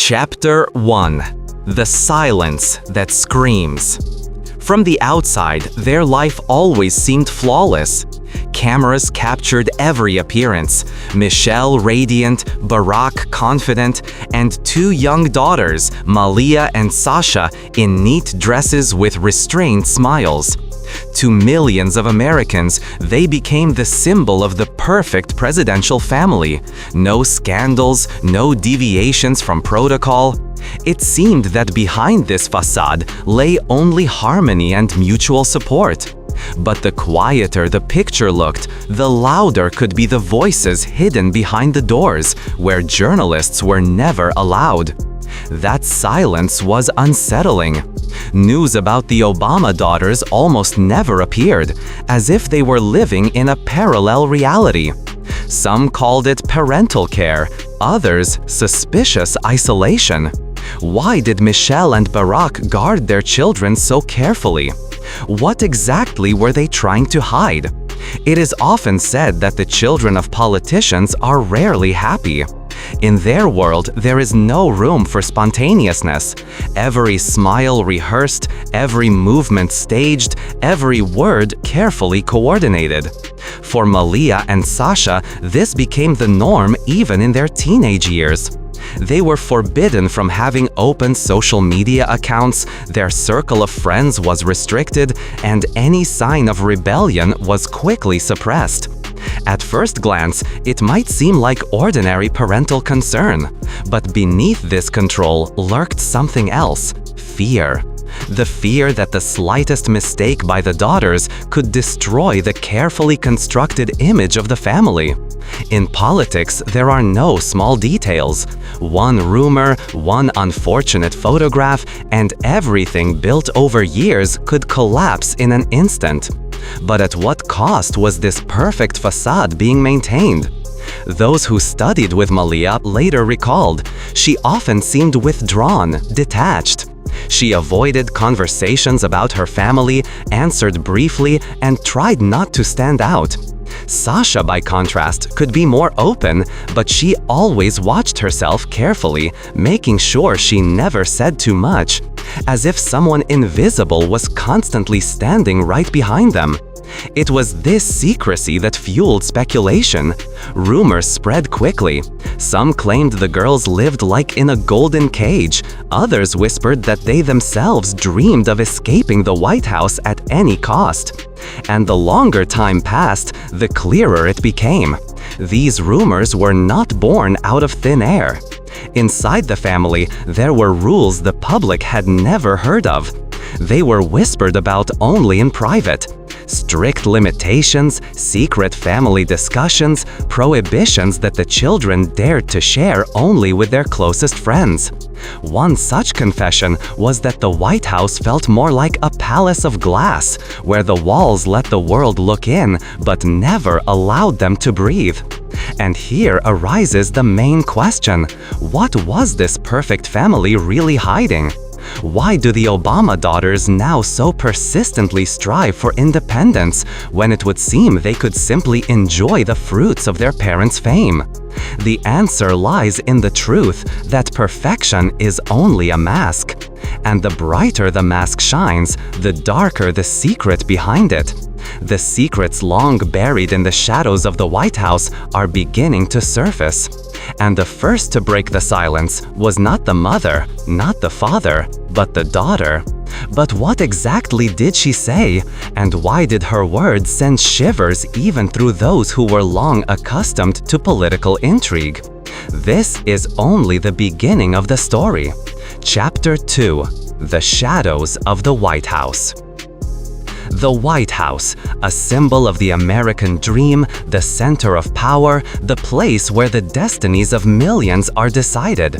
Chapter 1: The Silence That Screams. From the outside, their life always seemed flawless. Cameras captured every appearance: Michelle radiant, Barack confident, and two young daughters, Malia and Sasha, in neat dresses with restrained smiles. To millions of Americans, they became the symbol of the perfect presidential family. No scandals, no deviations from protocol. It seemed that behind this facade lay only harmony and mutual support. But the quieter the picture looked, the louder could be the voices hidden behind the doors, where journalists were never allowed. That silence was unsettling. News about the Obama daughters almost never appeared, as if they were living in a parallel reality. Some called it parental care, others suspicious isolation. Why did Michelle and Barack guard their children so carefully? What exactly were they trying to hide? It is often said that the children of politicians are rarely happy. In their world, there is no room for spontaneousness. Every smile rehearsed, every movement staged, every word carefully coordinated. For Malia and Sasha, this became the norm even in their teenage years. They were forbidden from having open social media accounts, their circle of friends was restricted, and any sign of rebellion was quickly suppressed. At first glance, it might seem like ordinary parental concern, but beneath this control lurked something else: fear. The fear that the slightest mistake by the daughters could destroy the carefully constructed image of the family. In politics, there are no small details. One rumor, one unfortunate photograph, and everything built over years could collapse in an instant. But at what cost was this perfect facade being maintained? Those who studied with Malia later recalled, she often seemed withdrawn, detached. She avoided conversations about her family, answered briefly, and tried not to stand out. Sasha, by contrast, could be more open, but she always watched herself carefully, making sure she never said too much, as if someone invisible was constantly standing right behind them. It was this secrecy that fueled speculation. Rumors spread quickly. Some claimed the girls lived like in a golden cage. Others whispered that they themselves dreamed of escaping the White House at any cost. And the longer time passed, the clearer it became. These rumors were not born out of thin air. Inside the family, there were rules the public had never heard of. They were whispered about only in private. Strict limitations, secret family discussions, prohibitions that the children dared to share only with their closest friends. One such confession was that the White House felt more like a palace of glass, where the walls let the world look in, but never allowed them to breathe. And here arises the main question: what was this perfect family really hiding? Why do the Obama daughters now so persistently strive for independence, when it would seem they could simply enjoy the fruits of their parents' fame? The answer lies in the truth that perfection is only a mask. And the brighter the mask shines, the darker the secret behind it. The secrets long buried in the shadows of the White House are beginning to surface. And the first to break the silence was not the mother, not the father, but the daughter. But what exactly did she say? And why did her words send shivers even through those who were long accustomed to political intrigue? This is only the beginning of the story. Chapter 2: The Shadows of the White House. The White House, a symbol of the American dream, the center of power, the place where the destinies of millions are decided.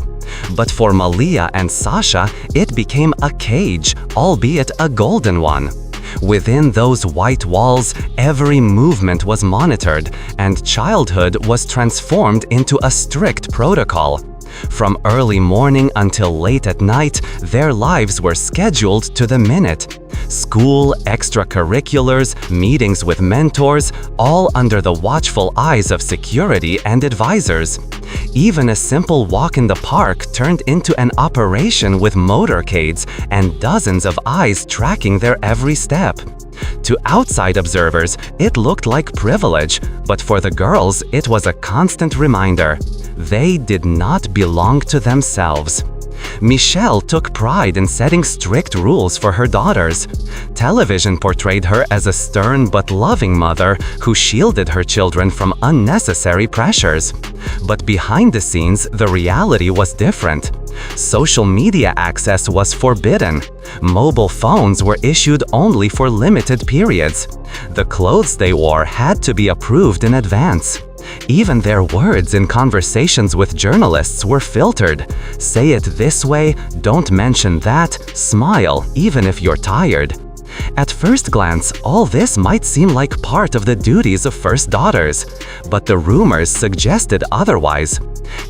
But for Malia and Sasha, it became a cage, albeit a golden one. Within those white walls, every movement was monitored, and childhood was transformed into a strict protocol. From early morning until late at night, their lives were scheduled to the minute. School, extracurriculars, meetings with mentors, all under the watchful eyes of security and advisors. Even a simple walk in the park turned into an operation with motorcades and dozens of eyes tracking their every step. To outside observers, it looked like privilege, but for the girls, it was a constant reminder. They did not belong to themselves. Michelle took pride in setting strict rules for her daughters. Television portrayed her as a stern but loving mother who shielded her children from unnecessary pressures. But behind the scenes, the reality was different. Social media access was forbidden. Mobile phones were issued only for limited periods. The clothes they wore had to be approved in advance. Even their words in conversations with journalists were filtered. Say it this way, don't mention that, smile, even if you're tired. At first glance, all this might seem like part of the duties of first daughters, but the rumors suggested otherwise.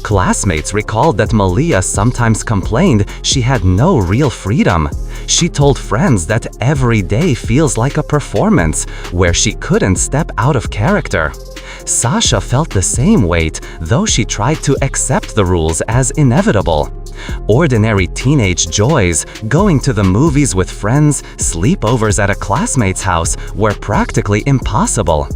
Classmates recalled that Malia sometimes complained she had no real freedom. She told friends that every day feels like a performance, where she couldn't step out of character. Sasha felt the same weight, though she tried to accept the rules as inevitable. Ordinary teenage joys, going to the movies with friends, sleepovers at a classmate's house, were practically impossible.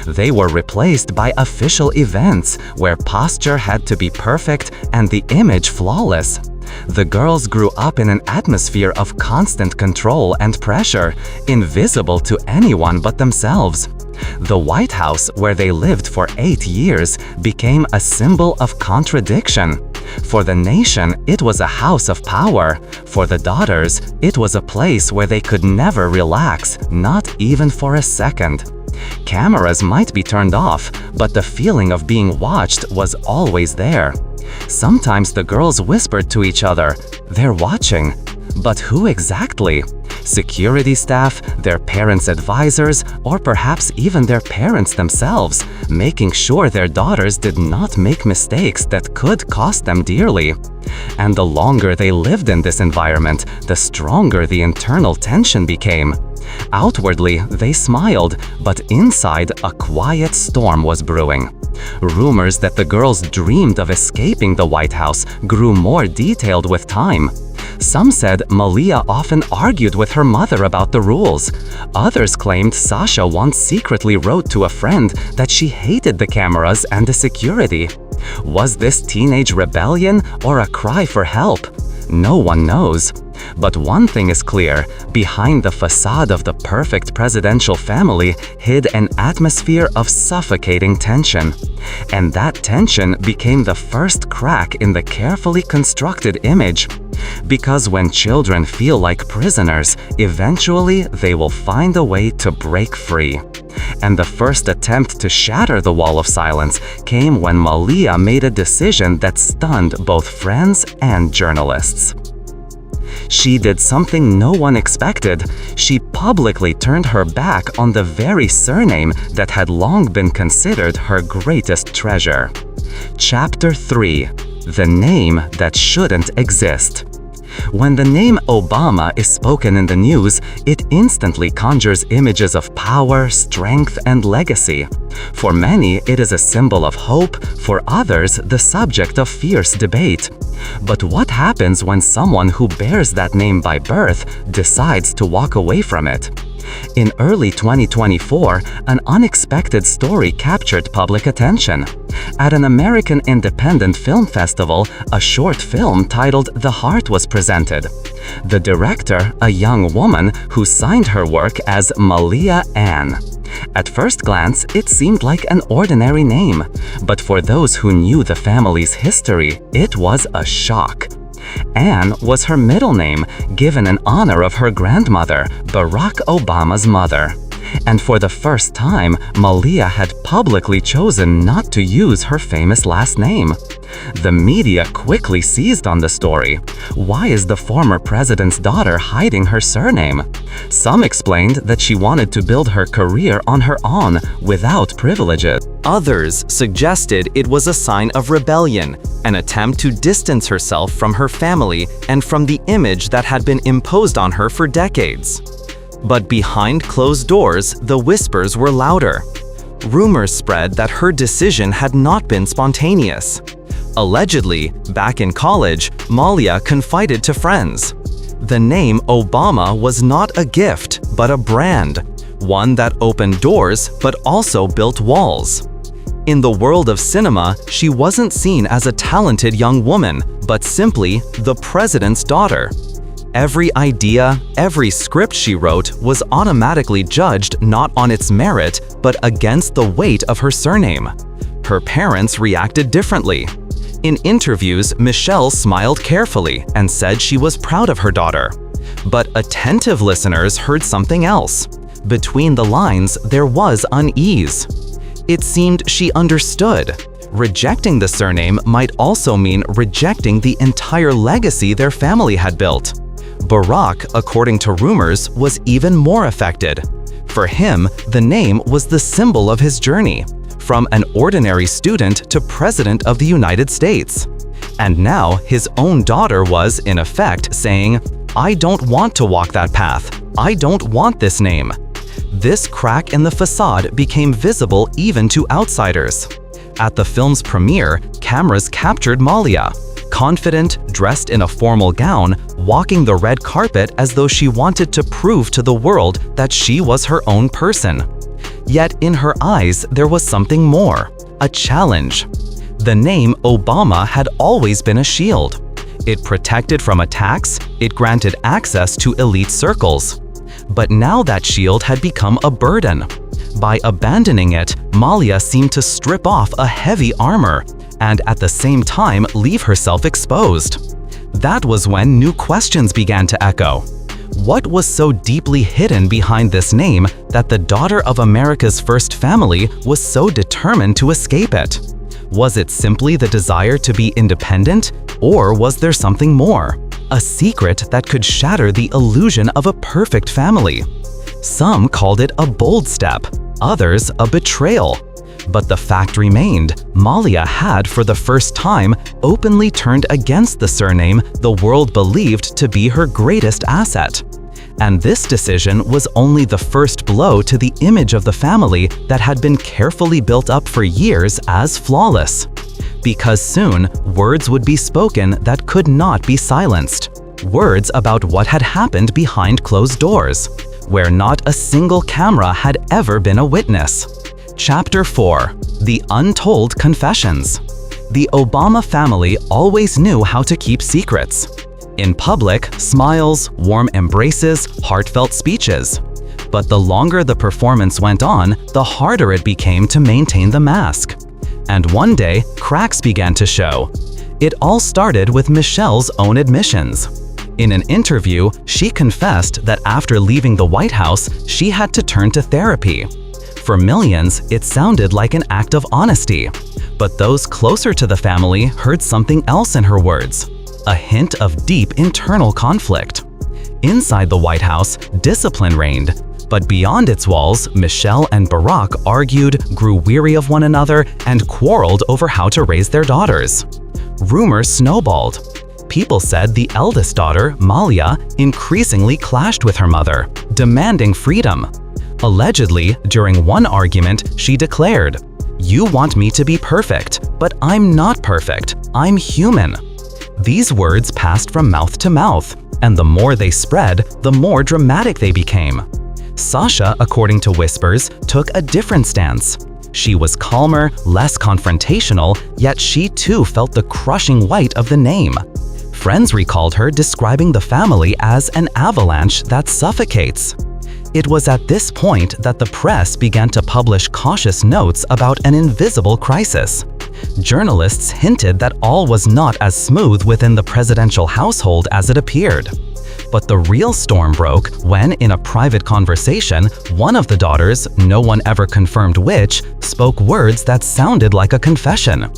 They were replaced by official events, where posture had to be perfect and the image flawless. The girls grew up in an atmosphere of constant control and pressure, invisible to anyone but themselves. The White House, where they lived for 8 years, became a symbol of contradiction. For the nation, it was a house of power. For the daughters, it was a place where they could never relax, not even for a second. Cameras might be turned off, but the feeling of being watched was always there. Sometimes the girls whispered to each other, "They're watching." But who exactly? Security staff, their parents' advisors, or perhaps even their parents themselves, making sure their daughters did not make mistakes that could cost them dearly. And the longer they lived in this environment, the stronger the internal tension became. Outwardly, they smiled, but inside, a quiet storm was brewing. Rumors that the girls dreamed of escaping the White House grew more detailed with time. Some said Malia often argued with her mother about the rules. Others claimed Sasha once secretly wrote to a friend that she hated the cameras and the security. Was this teenage rebellion or a cry for help? No one knows. But one thing is clear, behind the facade of the perfect presidential family hid an atmosphere of suffocating tension. And that tension became the first crack in the carefully constructed image. Because when children feel like prisoners, eventually they will find a way to break free. And the first attempt to shatter the wall of silence came when Malia made a decision that stunned both friends and journalists. She did something no one expected. She publicly turned her back on the very surname that had long been considered her greatest treasure. Chapter 3: The Name That Shouldn't Exist. When the name Obama is spoken in the news, it instantly conjures images of power, strength, and legacy. For many, it is a symbol of hope, for others, the subject of fierce debate. But what happens when someone who bears that name by birth decides to walk away from it? In early 2024, an unexpected story captured public attention. At an American independent film festival, a short film titled The Heart was presented. The director, a young woman who signed her work as Malia Ann. At first glance, it seemed like an ordinary name, but for those who knew the family's history, it was a shock. Ann was her middle name, given in honor of her grandmother, Barack Obama's mother. And for the first time, Malia had publicly chosen not to use her famous last name. The media quickly seized on the story. Why is the former president's daughter hiding her surname? Some explained that she wanted to build her career on her own, without privileges. Others suggested it was a sign of rebellion, an attempt to distance herself from her family and from the image that had been imposed on her for decades. But behind closed doors, the whispers were louder. Rumors spread that her decision had not been spontaneous. Allegedly, back in college, Malia confided to friends. The name Obama was not a gift, but a brand, one that opened doors but also built walls. In the world of cinema, she wasn't seen as a talented young woman, but simply the president's daughter. Every idea, every script she wrote was automatically judged not on its merit, but against the weight of her surname. Her parents reacted differently. In interviews, Michelle smiled carefully and said she was proud of her daughter. But attentive listeners heard something else. Between the lines, there was unease. It seemed she understood. Rejecting the surname might also mean rejecting the entire legacy their family had built. Barack, according to rumors, was even more affected. For him, the name was the symbol of his journey, from an ordinary student to President of the United States. And now his own daughter was, in effect, saying, "I don't want to walk that path. I don't want this name." This crack in the facade became visible even to outsiders. At the film's premiere, cameras captured Malia, confident, dressed in a formal gown, walking the red carpet as though she wanted to prove to the world that she was her own person. Yet in her eyes, there was something more, a challenge. The name Obama had always been a shield. It protected from attacks, it granted access to elite circles. But now that shield had become a burden. By abandoning it, Malia seemed to strip off a heavy armor, and at the same time leave herself exposed. That was when new questions began to echo. What was so deeply hidden behind this name that the daughter of America's first family was so determined to escape it? Was it simply the desire to be independent, or was there something more? A secret that could shatter the illusion of a perfect family? Some called it a bold step, others a betrayal. But the fact remained, Malia had for the first time openly turned against the surname the world believed to be her greatest asset. And this decision was only the first blow to the image of the family that had been carefully built up for years as flawless. Because soon, words would be spoken that could not be silenced. Words about what had happened behind closed doors, where not a single camera had ever been a witness. Chapter 4: The Untold Confessions. The Obama family always knew how to keep secrets. In public, smiles, warm embraces, heartfelt speeches. But the longer the performance went on, the harder it became to maintain the mask. And one day, cracks began to show. It all started with Michelle's own admissions. In an interview, she confessed that after leaving the White House, she had to turn to therapy. For millions, it sounded like an act of honesty. But those closer to the family heard something else in her words, a hint of deep internal conflict. Inside the White House, discipline reigned. But beyond its walls, Michelle and Barack argued, grew weary of one another, and quarreled over how to raise their daughters. Rumors snowballed. People said the eldest daughter, Malia, increasingly clashed with her mother, demanding freedom. Allegedly, during one argument, she declared, "You want me to be perfect, but I'm not perfect. I'm human." These words passed from mouth to mouth, and the more they spread, the more dramatic they became. Sasha, according to whispers, took a different stance. She was calmer, less confrontational, yet she too felt the crushing weight of the name. Friends recalled her describing the family as an avalanche that suffocates. It was at this point that the press began to publish cautious notes about an invisible crisis. Journalists hinted that all was not as smooth within the presidential household as it appeared. But the real storm broke when, in a private conversation, one of the daughters, no one ever confirmed which, spoke words that sounded like a confession.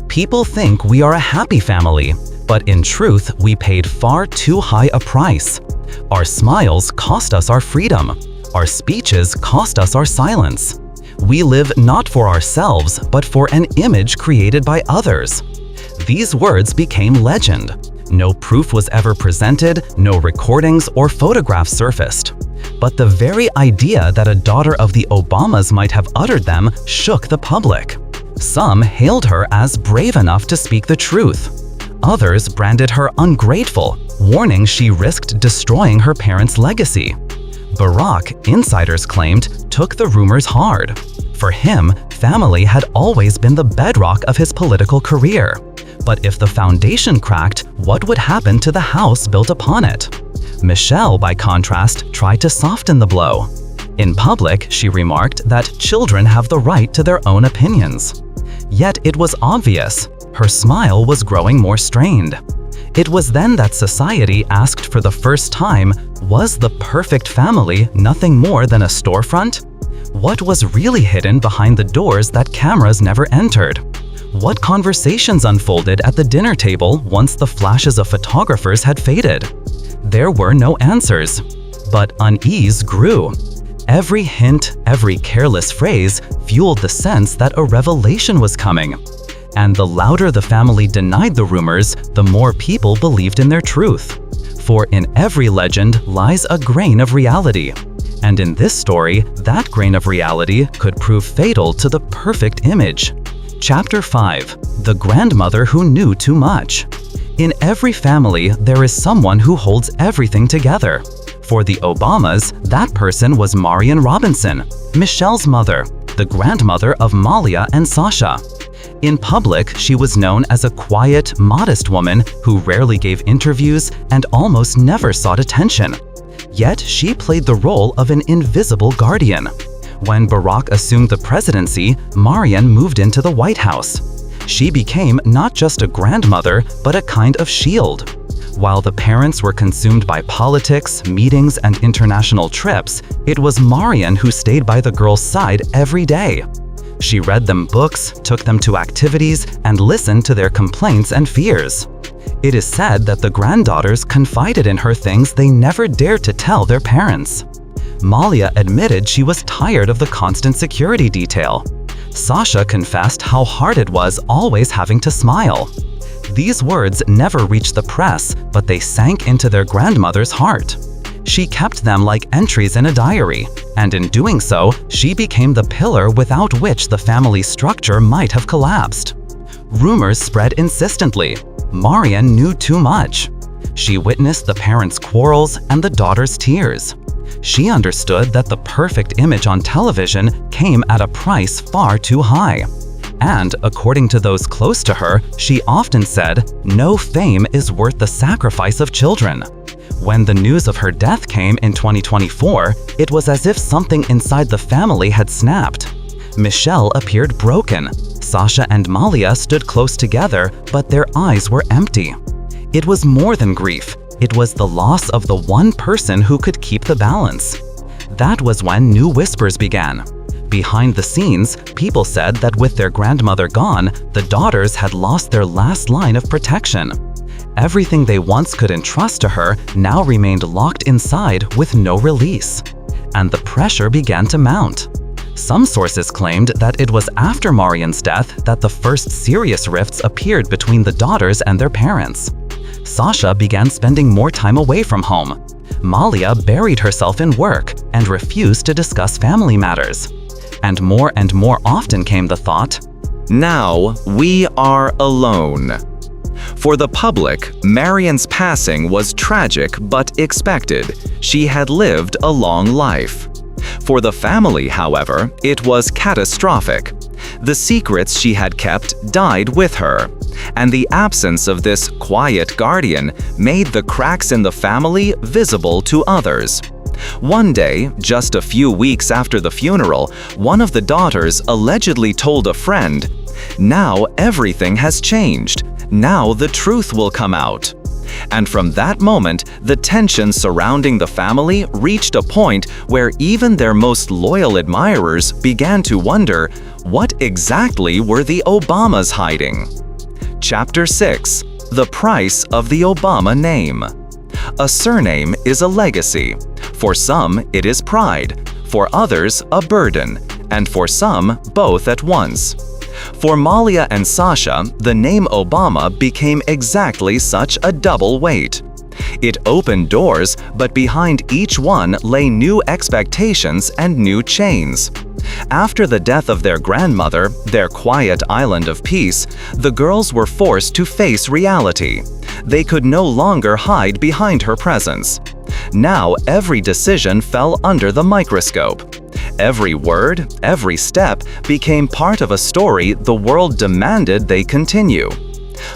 "People think we are a happy family, but in truth, we paid far too high a price. Our smiles cost us our freedom. Our speeches cost us our silence. We live not for ourselves, but for an image created by others." These words became legend. No proof was ever presented, no recordings or photographs surfaced. But the very idea that a daughter of the Obamas might have uttered them shook the public. Some hailed her as brave enough to speak the truth. Others branded her ungrateful, warning she risked destroying her parents' legacy. Barack, insiders claimed, took the rumors hard. For him, family had always been the bedrock of his political career. But if the foundation cracked, what would happen to the house built upon it? Michelle, by contrast, tried to soften the blow. In public, she remarked that children have the right to their own opinions. Yet it was obvious. Her smile was growing more strained. It was then that society asked for the first time, was the perfect family nothing more than a storefront? What was really hidden behind the doors that cameras never entered? What conversations unfolded at the dinner table once the flashes of photographers had faded? There were no answers, but unease grew. Every hint, every careless phrase fueled the sense that a revelation was coming. And the louder the family denied the rumors, the more people believed in their truth. For in every legend lies a grain of reality. And in this story, that grain of reality could prove fatal to the perfect image. Chapter 5. The Grandmother Who Knew Too Much. In every family, there is someone who holds everything together. For the Obamas, that person was Marion Robinson, Michelle's mother, the grandmother of Malia and Sasha. In public, she was known as a quiet, modest woman who rarely gave interviews and almost never sought attention. Yet she played the role of an invisible guardian. When Barack assumed the presidency, Marion moved into the White House. She became not just a grandmother, but a kind of shield. While the parents were consumed by politics, meetings, and international trips, it was Marion who stayed by the girls' side every day. She read them books, took them to activities, and listened to their complaints and fears. It is said that the granddaughters confided in her things they never dared to tell their parents. Malia admitted she was tired of the constant security detail. Sasha confessed how hard it was always having to smile. These words never reached the press, but they sank into their grandmother's heart. She kept them like entries in a diary, and in doing so, she became the pillar without which the family structure might have collapsed. Rumors spread insistently. Marion knew too much. She witnessed the parents' quarrels and the daughters' tears. She understood that the perfect image on television came at a price far too high. And according to those close to her, she often said, "No fame is worth the sacrifice of children." When the news of her death came in 2024, it was as if something inside the family had snapped. Michelle appeared broken. Sasha and Malia stood close together, but their eyes were empty. It was more than grief. It was the loss of the one person who could keep the balance. That was when new whispers began. Behind the scenes, people said that with their grandmother gone, the daughters had lost their last line of protection. Everything they once could entrust to her now remained locked inside with no release. And the pressure began to mount. Some sources claimed that it was after Marion's death that the first serious rifts appeared between the daughters and their parents. Sasha began spending more time away from home. Malia buried herself in work and refused to discuss family matters. And more often came the thought, "Now we are alone." For the public, Marion's passing was tragic but expected. She had lived a long life. For the family, however, it was catastrophic. The secrets she had kept died with her, and the absence of this quiet guardian made the cracks in the family visible to others. One day, just a few weeks after the funeral, one of the daughters allegedly told a friend, "Now everything has changed. Now the truth will come out." And from that moment, the tension surrounding the family reached a point where even their most loyal admirers began to wonder, what exactly were the Obamas hiding? Chapter 6. The Price of the Obama Name. A surname is a legacy. For some, it is pride. For others, a burden. And for some, both at once. For Malia and Sasha, the name Obama became exactly such a double weight. It opened doors, but behind each one lay new expectations and new chains. After the death of their grandmother, their quiet island of peace, the girls were forced to face reality. They could no longer hide behind her presence. Now every decision fell under the microscope. Every word, every step became part of a story the world demanded they continue.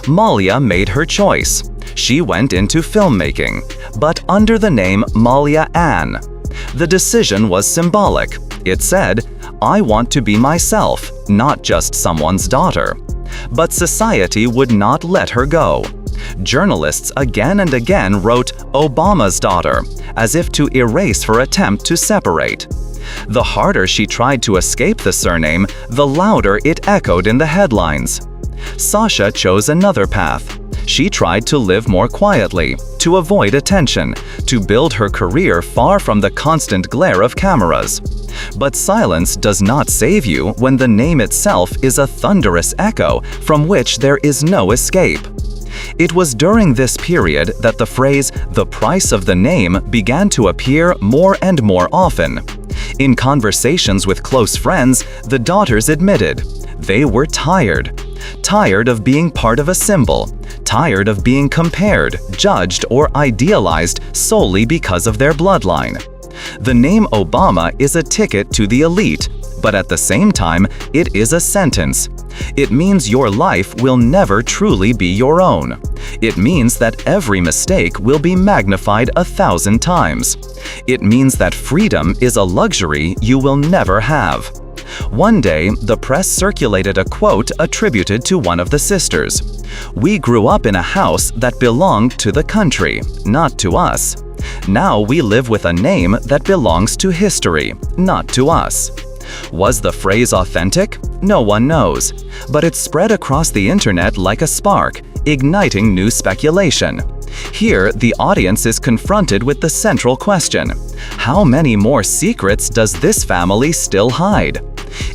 Malia made her choice. She went into filmmaking, but under the name Malia Ann. The decision was symbolic. It said, "I want to be myself, not just someone's daughter." But society would not let her go. Journalists again and again wrote Obama's daughter, as if to erase her attempt to separate. The harder she tried to escape the surname, the louder it echoed in the headlines. Sasha chose another path. She tried to live more quietly, to avoid attention, to build her career far from the constant glare of cameras. But silence does not save you when the name itself is a thunderous echo from which there is no escape. It was during this period that the phrase, "the price of the name," began to appear more and more often. In conversations with close friends, the daughters admitted they were tired. Tired of being part of a symbol. Tired of being compared, judged, or idealized solely because of their bloodline. The name Obama is a ticket to the elite, but at the same time, it is a sentence. It means your life will never truly be your own. It means that every mistake will be magnified 1,000 times. It means that freedom is a luxury you will never have. One day, the press circulated a quote attributed to one of the sisters. "We grew up in a house that belonged to the country, not to us. Now we live with a name that belongs to history, not to us." Was the phrase authentic? No one knows. But it spread across the internet like a spark, igniting new speculation. Here, the audience is confronted with the central question: how many more secrets does this family still hide?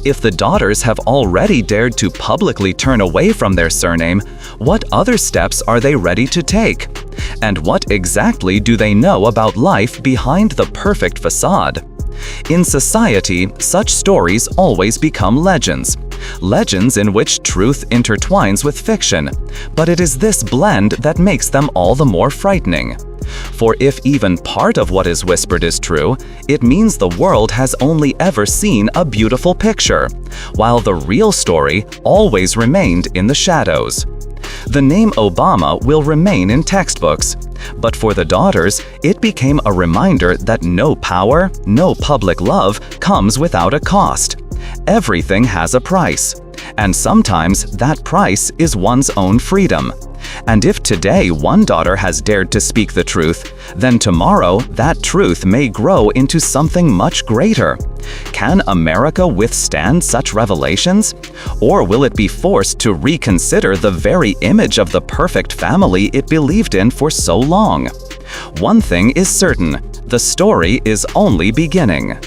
If the daughters have already dared to publicly turn away from their surname, what other steps are they ready to take? And what exactly do they know about life behind the perfect facade? In society, such stories always become legends. Legends in which truth intertwines with fiction. But it is this blend that makes them all the more frightening. For if even part of what is whispered is true, it means the world has only ever seen a beautiful picture, while the real story always remained in the shadows. The name Obama will remain in textbooks, but for the daughters, it became a reminder that no power, no public love comes without a cost. Everything has a price, and sometimes that price is one's own freedom. And if today one daughter has dared to speak the truth, then tomorrow that truth may grow into something much greater. Can America withstand such revelations? Or will it be forced to reconsider the very image of the perfect family it believed in for so long? One thing is certain: the story is only beginning.